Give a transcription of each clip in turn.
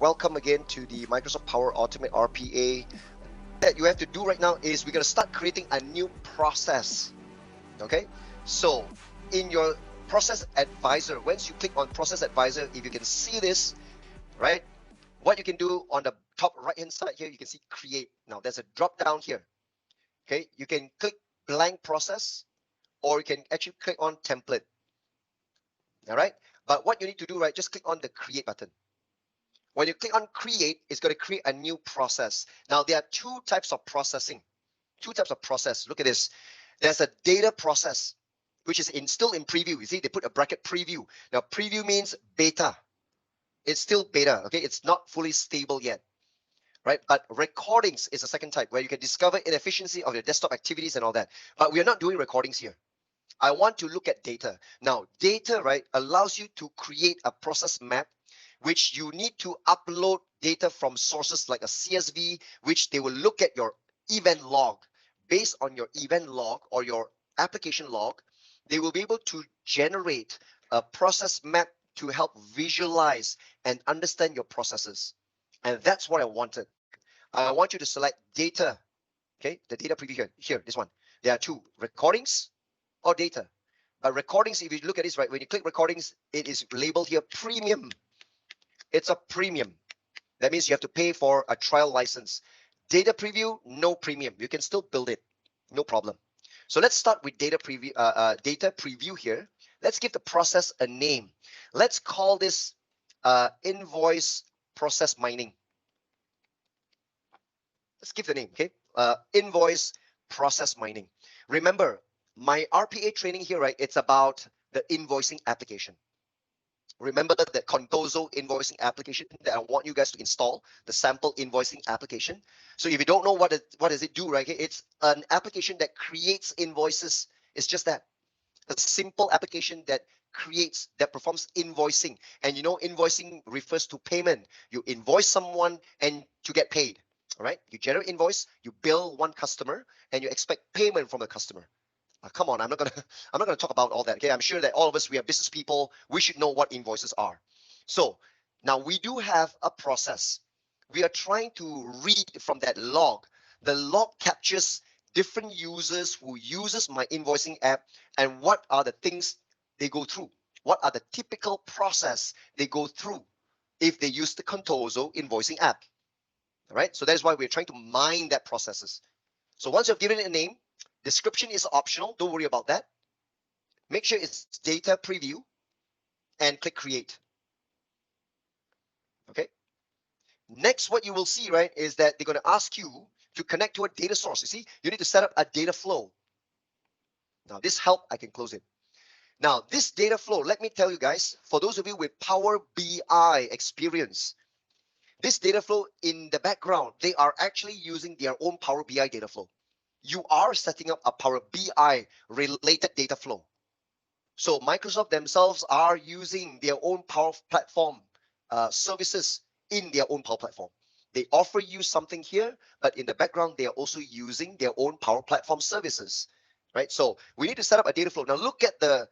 welcome again to the Microsoft Power Automate RPA. That you have to do right now is we're going to start creating a new process. Okay, so in your process advisor, once you click on process advisor, if you can see this, right, what you can do on the top right hand side here, you can see create. Now there's a drop down here. Okay, you can click blank process, or you can actually click on template. All right, but what you need to do, right, just click on the create button. When you click on create, it's going to create a new process. Now there are two types of processing. Two types of process. Look at this. There's a data process, which is still in preview. You see, they put a bracket preview. Now preview means beta. It's still beta. Okay, it's not fully stable yet, right? But recordings is a second type where you can discover inefficiency of your desktop activities and all that. But we are not doing recordings here. I want to look at data. Now data, right, allows you to create a process map, which you need to upload data from sources like a CSV, which they will look at your event log. Based on your event log or your application log, they will be able to generate a process map to help visualize and understand your processes. And that's what I wanted. I want you to select data. Okay, the data preview here, this one. There are two, recordings or data. But recordings, if you look at this, right, when you click recordings, it is labeled here premium. It's a premium. That means you have to pay for a trial license. Data preview, no premium. You can still build it, no problem. So let's start with data preview here. Let's give the process a name. Let's call this invoice process mining. Let's give the name, okay? Invoice process mining. Remember, my RPA training here, right? It's about the invoicing application. Remember the Contoso invoicing application that I want you guys to install, the sample invoicing application. So if you don't know what does it do, right? It's an application that creates invoices. It's just that. A simple application that performs invoicing. And you know, invoicing refers to payment. You invoice someone and to get paid. All right? You generate invoice, you bill one customer, and you expect payment from the customer. Come on, I'm not gonna talk about all that. Okay, I'm sure that all of us, we are business people. We should know what invoices are. So now we do have a process. We are trying to read from that log. The log captures different users who uses my invoicing app and what are the things they go through. What are the typical process they go through if they use the Contoso invoicing app. All right, so that's why we're trying to mine that processes. So once you've given it a name, description is optional. Don't worry about that. Make sure it's data preview and click create. Okay. Next, what you will see, right, is that they're going to ask you to connect to a data source. You see, you need to set up a data flow. Now, this help, I can close it. Now, this data flow, let me tell you guys, for those of you with Power BI experience, this data flow in the background, they are actually using their own Power BI data flow. You are setting up a Power BI related data flow. So Microsoft themselves are using their own Power Platform services in their own Power Platform. They offer you something here, but in the background, they are also using their own Power Platform services, right? So we need to set up a data flow. Now look at the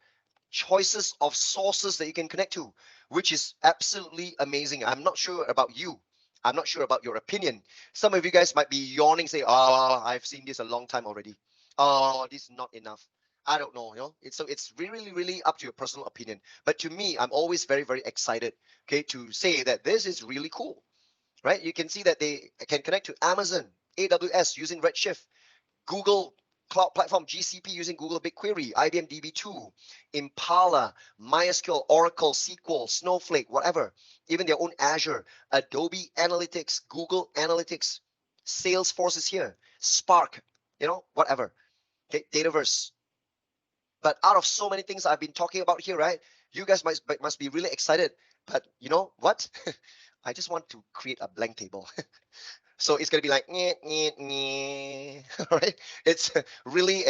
choices of sources that you can connect to, which is absolutely amazing. I'm not sure about you. I'm not sure about your opinion. Some of you guys might be yawning, say, "Oh, I've seen this a long time already. Oh, this is not enough." I don't know, you know. It's really, really up to your personal opinion. But to me, I'm always very, very excited, okay, to say that this is really cool, right? You can see that they can connect to Amazon, AWS using Redshift, Google Cloud Platform, GCP using Google BigQuery, IBM DB2, Impala, MySQL, Oracle, SQL, Snowflake, whatever. Even their own Azure, Adobe Analytics, Google Analytics, Salesforce is here, Spark, you know, whatever. Okay, Dataverse. But out of so many things I've been talking about here, right? You guys must be really excited. But you know what? I just want to create a blank table. So it's going to be like, all right? It's really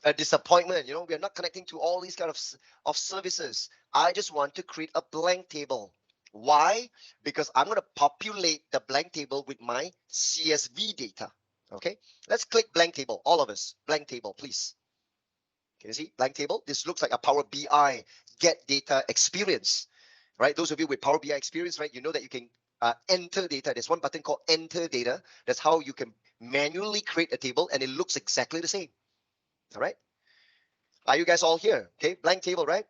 a disappointment. You know, we are not connecting to all these kind of services. I just want to create a blank table. Why? Because I'm going to populate the blank table with my CSV data. Okay, let's click blank table. All of us, blank table, please. Can you see blank table? This looks like a Power BI get data experience, right? Those of you with Power BI experience, right? You know that you can enter data. There's one button called enter data. That's how you can manually create a table and it looks exactly the same. All right. Are you guys all here? Okay, blank table, right?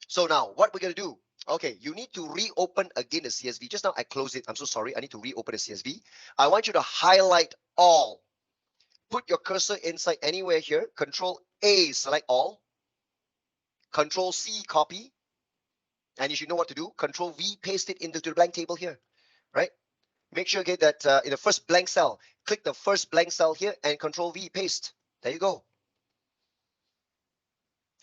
So now what we're going to do, okay, you need to reopen again the CSV. Just now I closed it. I'm so sorry. I need to reopen the CSV. I want you to highlight all. Put your cursor inside anywhere here. Control A, select all. Control C, copy. And you should know what to do. Control V, paste it into the blank table here, right? Make sure, okay, that in the first blank cell, click the first blank cell here and Control V, paste. There you go.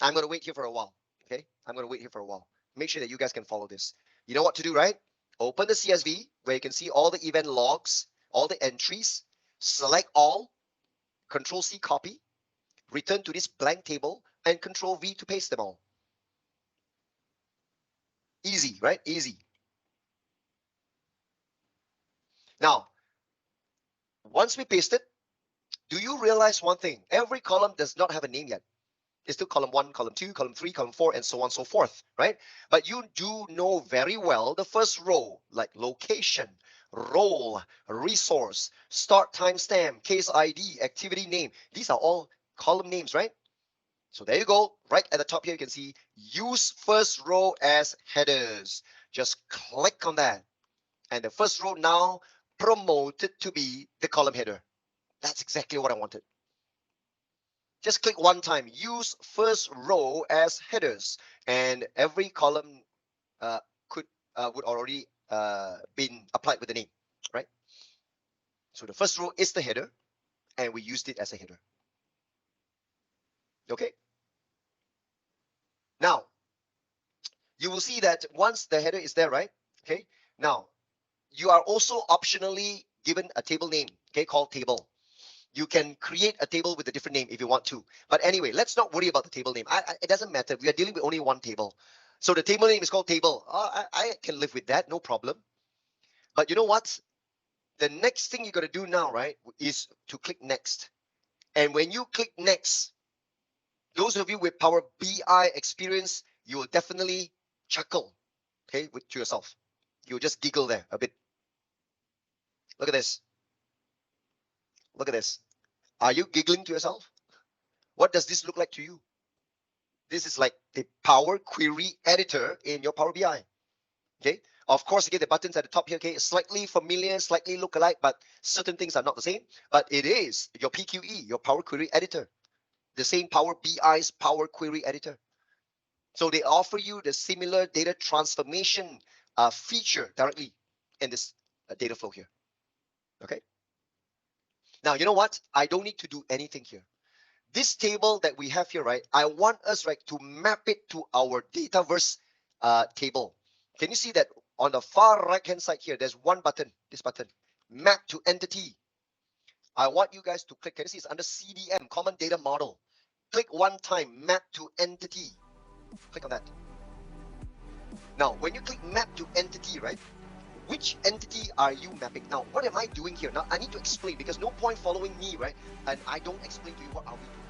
I'm going to wait here for a while, okay? I'm going to wait here for a while. Make sure that you guys can follow this. You know what to do, right? Open the CSV where you can see all the event logs, all the entries, select all, Control C, copy, return to this blank table, and Control V to paste them all. Easy, right? Easy. Now, once we paste it, do you realize one thing? Every column does not have a name yet. It's still column 1, column 2, column 3, column 4, and so on and so forth, right? But you do know very well the first row, like location, role, resource, start timestamp, case ID, activity name. These are all column names, right? So there you go. Right at the top here, you can see use first row as headers. Just click on that. And the first row now promoted to be the column header. That's exactly what I wanted. Just click one time, use first row as headers, and every column would already been applied with the name, right? So the first row is the header, and we used it as a header. Okay. Now, you will see that once the header is there, right? Okay. Now, you are also optionally given a table name, okay, called table. You can create a table with a different name if you want to. But anyway, let's not worry about the table name. It doesn't matter. We are dealing with only one table. So the table name is called table. I can live with that, no problem. But you know what? The next thing you're going to do now, right, is to click next. And when you click next, those of you with Power BI experience, you will definitely chuckle, okay, to yourself. You'll just giggle there a bit. Look at this. Look at this. Are you giggling to yourself? What does this look like to you? This is like the Power Query Editor in your Power BI. Okay. Of course, again, the buttons at the top here, okay, slightly familiar, slightly look alike, but certain things are not the same. But it is your PQE, your Power Query Editor, the same Power BI's Power Query Editor. So they offer you the similar data transformation feature directly in this data flow here. Okay. Now, you know what? I don't need to do anything here. This table that we have here, right? I want us, right, to map it to our Dataverse table. Can you see that on the far right-hand side here, there's one button, this button, map to entity. I want you guys to click. Can you see it's under CDM, Common Data Model? Click one time, map to entity. Click on that. Now, when you click map to entity, right? Which entity are you mapping? Now, what am I doing here? Now, I need to explain because no point following me, right? And I don't explain to you what are we doing.